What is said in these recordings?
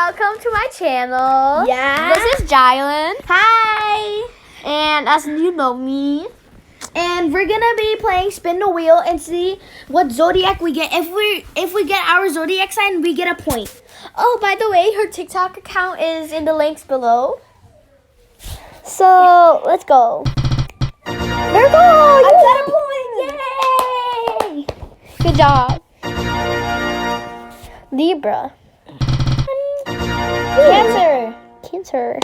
welcome to my channel. Yeah. This is Jylen. Hi. And as you know me. And we're gonna be playing spin the wheel and see what zodiac we get. If we get our zodiac sign, we get a point. Oh, by the way, her TikTok account is in the links below. So let's go. There we go. I got a point. Yay! Good job. Libra. Cancer. Cancer.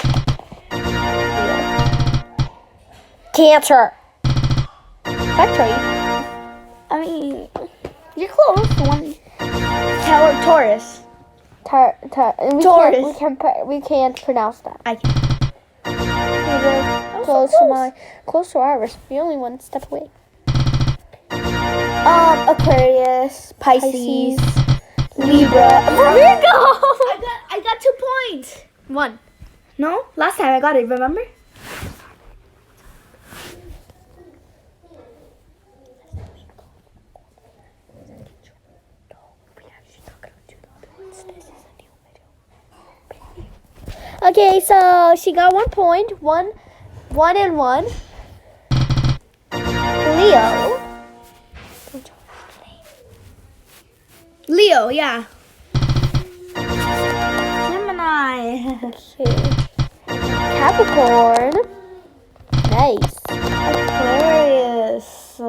Cancer. Factory. I mean, You're close. One. Taurus. Taurus. We can't pronounce that. I can. Close to ours. We're only one step away. Aquarius, Pisces, Libra. Virgo. I got 2 points. One. No, last time I got it. Remember? Okay, so she got 1 point. One and one. Leo. Leo, yeah. Gemini. Okay. Capricorn. Nice. Aquarius.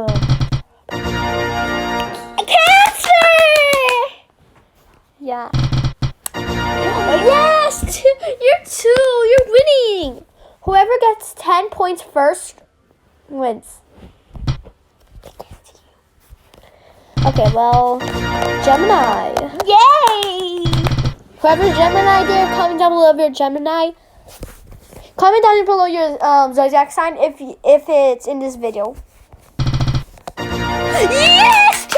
Cancer. Yeah. Yes! You're winning! Whoever gets 10 points first wins. Okay, well, Gemini. Yay! Whoever's Gemini there, comment down below if you're Gemini. Comment down below your zodiac sign if it's in this video. Yes! 2-2!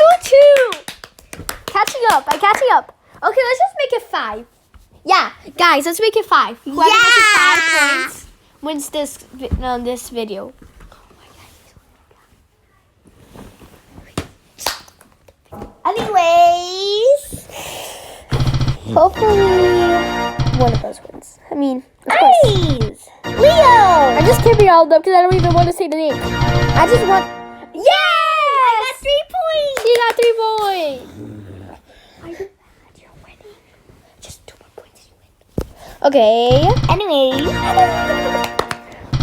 I'm catching up. Okay, let's just make it 5. Yeah, guys, let's make it 5. Whoever gets 5 points wins this video. Anyways. Hopefully, one of us wins. I mean, of course. Nice! Leo! I'm just keeping all up because I don't even want to say the name. I just want. Yes! I got 3 points! She got 3 points. You're winning. Just 2 more points and you win. Okay. Anyways.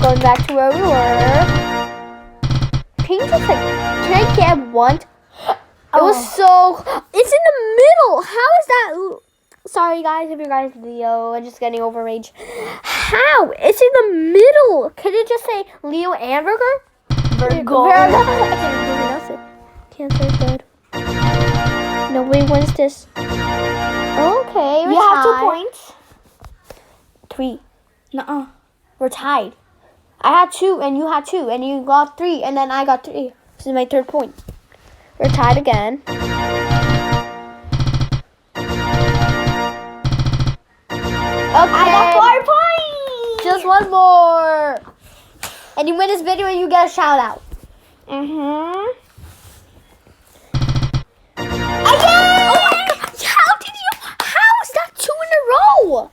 Going back to where we were. Can you just can I get one? It was so. It's in the middle. How is that? Sorry, guys, if you guys Leo and just getting over rage. How? It's in the middle. Can you just say Leo and Virgo? Virgo. I can't pronounce it. Cancer is good. Nobody wins this. Okay, You have 2 points. 3. Nuh-uh. We're tied. I had 2 and you had 2 and you got 3 and then I got 3. This is my 3rd point. We're tied again. Okay. I got 4 points. Just one more. And you win this video and you get a shout out. Mm-hmm. How is that 2 in a row?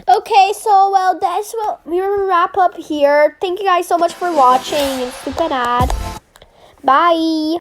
Okay, so well that's what we're gonna wrap up here. Thank you guys so much for watching. Stupid ad. Bye.